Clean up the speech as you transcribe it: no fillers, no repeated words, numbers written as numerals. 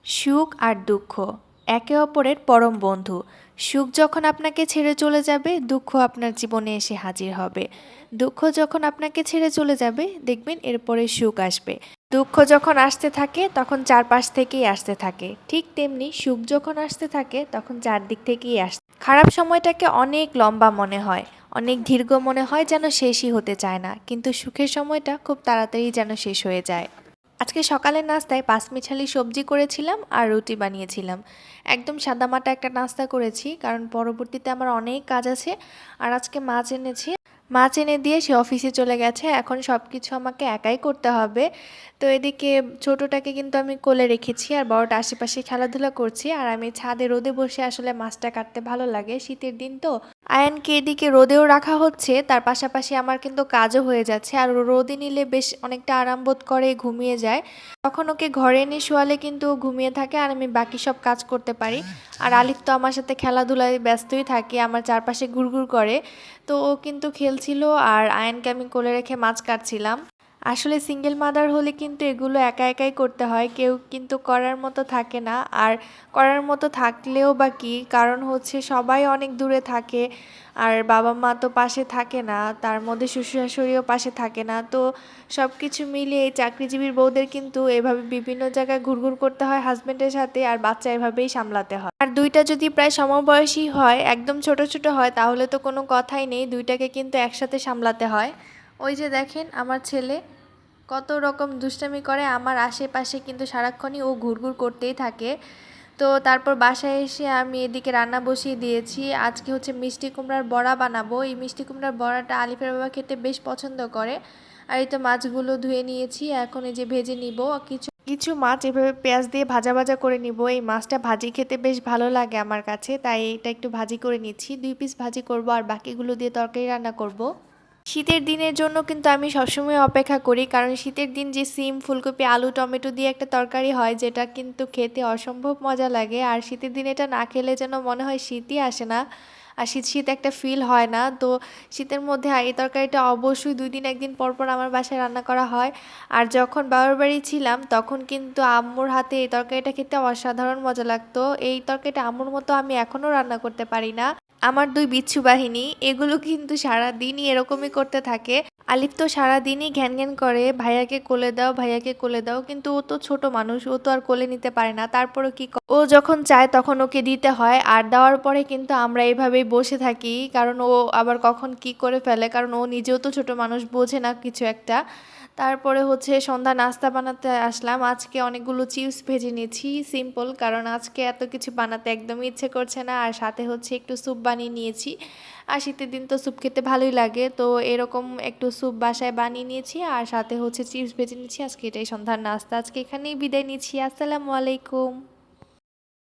সুখ আর দুঃখ একে অপরের পরম বন্ধু। সুখ যখন আপনাকে ছেড়ে চলে যাবে, দুঃখ আপনার জীবনে এসে হাজির হবে। দুঃখ যখন আপনাকে ছেড়ে চলে যাবে, দেখবেন এরপরে সুখ আসবে। দুঃখ যখন আসতে থাকে তখন চারপাশ থেকেই আসতে থাকে, ঠিক তেমনি সুখ যখন আসতে থাকে তখন চারদিক থেকেই আসে। খারাপ সময়টাকে অনেক লম্বা মনে হয়, অনেক দীর্ঘ মনে হয়, যেন শেষই হতে চায় না, কিন্তু সুখের সময়টা খুব তাড়াতাড়ি যেন শেষ হয়ে যায়। আজকে সকালের নাস্তায় পাঁচমিশালি সবজি করেছিলাম আর রুটি বানিয়েছিলাম। একদম সাদামাটা একটা নাস্তা করেছি, কারণ পরবর্তীতে আমার অনেক কাজ আছে। আর আজকে মাছ এনেছি, মাছ এনে দিয়ে সে অফিসে চলে গেছে, এখন সব কিছু আমাকে একাই করতে হবে। তো এদিকে ছোটোটাকে কিন্তু আমি কোলে রেখেছি আর বড়টা আশেপাশে খেলাধুলা করছি, আর আমি ছাদে রোদে বসে আসলে মাছটা কাটতে ভালো লাগে, শীতের দিন তো। আয়ানকে এদিকে রোদেও রাখা হচ্ছে, তার পাশাপাশি আমার কিন্তু কাজও হয়ে যাচ্ছে। আর ও রোদে নিলে বেশ অনেকটা আরাম বোধ করে, ঘুমিয়ে যায়। তখন ওকে ঘরে এনে শোয়ালে কিন্তু ও ঘুমিয়ে থাকে আর আমি বাকি সব কাজ করতে পারি। আর আলিফ তো আমার সাথে খেলাধুলায় ব্যস্তই থাকে, আমার চারপাশে ঘুরঘুর করে। তো ও কিন্তু খেলছিল আর আয়ানকে আমি কোলে রেখে মাছ কাটছিলাম। আসলে সিঙ্গেল মাদার হলে কিন্তু এগুলো একা একাই করতে হয়, কেউ কিন্তু করার মতো থাকে না। আর করার মতো থাকলেও বা কি, কারণ হচ্ছে সবাই অনেক দূরে থাকে আর বাবা মা তো পাশে থাকে না, তার মধ্যে শ্বশুর শাশুড়িও পাশে থাকে না। তো সব কিছু মিলিয়ে এই চাকরিজীবীর বউদের কিন্তু এভাবে বিভিন্ন জায়গায় ঘুরঘুর করতে হয় হাজবেন্ডের সাথে, আর বাচ্চা এভাবেই সামলাতে হয়। আর দুইটা যদি প্রায় সমবয়সী হয়, একদম ছোট ছোট হয়, তাহলে তো কোনো কথাই নেই, দুইটাকে কিন্তু একসাথে সামলাতে হয়। ওই যে দেখেন আমার ছেলে কত রকম দুষ্টামি করে, আমার আশেপাশে কিন্তু সারাক্ষণই ও ঘুরঘুর করতেই থাকে। তো তারপর বাসায় এসে আমি এদিকে রান্না বসিয়ে দিয়েছি। আজকে হচ্ছে মিষ্টি কুমড়ার বড়া বানাবো। এই মিষ্টি কুমড়ার বড়াটা আলিফের বাবা খেতে বেশ পছন্দ করে। আর এই তো মাছগুলো ধুয়ে নিয়েছি, এখন এই যে ভেজে নিব। কিছু কিছু মাছ এভাবে পেঁয়াজ দিয়ে ভাজা ভাজা করে নিব। এই মাছটা ভাজি খেতে বেশ ভালো লাগে আমার কাছে, তাই এটা একটু ভাজি করে নিচ্ছি। 2 পিস ভাজি করব আর বাকিগুলো দিয়ে তরকারি রান্না করব। শীতের দিনের জন্য কিন্তু আমি সবসময় অপেক্ষা করি, কারণ শীতের দিন যে সিম ফুলকপি আলু টমেটো দিয়ে একটা তরকারি হয়, যেটা কিন্তু খেতে অসম্ভব মজা লাগে। আর শীতের দিন এটা না খেলে যেন মনে হয় শীতই আসে না, আর শীত শীত একটা ফিল হয় না। তো শীতের মধ্যে এই তরকারিটা অবশ্যই 2 দিন 1 দিন পর পর আমার বাসায় রান্না করা হয়। আর যখন বাবার বাড়ি ছিলাম তখন কিন্তু আম্মুর হাতে এই তরকারিটা খেতে অসাধারণ মজা লাগতো। এই তরকারিটা আম্মুর মতো আমি এখনও রান্না করতে পারি না। আমার 2 বিচ্ছু বাহিনী এগুলো কিন্তু সারাদিনই এরকমই করতে থাকে। আলিফ তো সারাদিনই ঘ্যান ঘ্যান করে, ভাইয়াকে কোলে দাও ভাইয়াকে কোলে দাও, কিন্তু ও তো ছোট মানুষ, ও তো আর কোলে নিতে পারে না। তারপরও ও যখন চায় তখন ওকে দিতে হয়, আর দেওয়ার পরে কিন্তু আমরা এইভাবেই বসে থাকি, কারণ ও আবার কখন কি করে ফেলে, কারণ ও নিজেও তো ছোট মানুষ, বোঝে না কিছু একটা। তারপরে হচ্ছে সন্ধ্যা নাস্তা বানাতে আসলাম। আজকে অনেকগুলো চিপস ভেজে নিয়েছি সিম্পল, কারণ আজকে এত কিছু বানাতে একদমই ইচ্ছে করছে না। আর সাথে হচ্ছে একটু স্যুপ বানিয়ে নিয়েছি, আর শীতের দিন তো স্যুপ খেতে ভালোই লাগে, তো এরকম একটু স্যুপ বাসায় বানিয়ে নিয়েছি আর সাথে হচ্ছে চিপস ভেজে নিয়েছি। আজকে এটাই সন্ধ্যার নাস্তা। আজকে এখানেই বিদায় নিচ্ছি। আসসালামু আলাইকুম।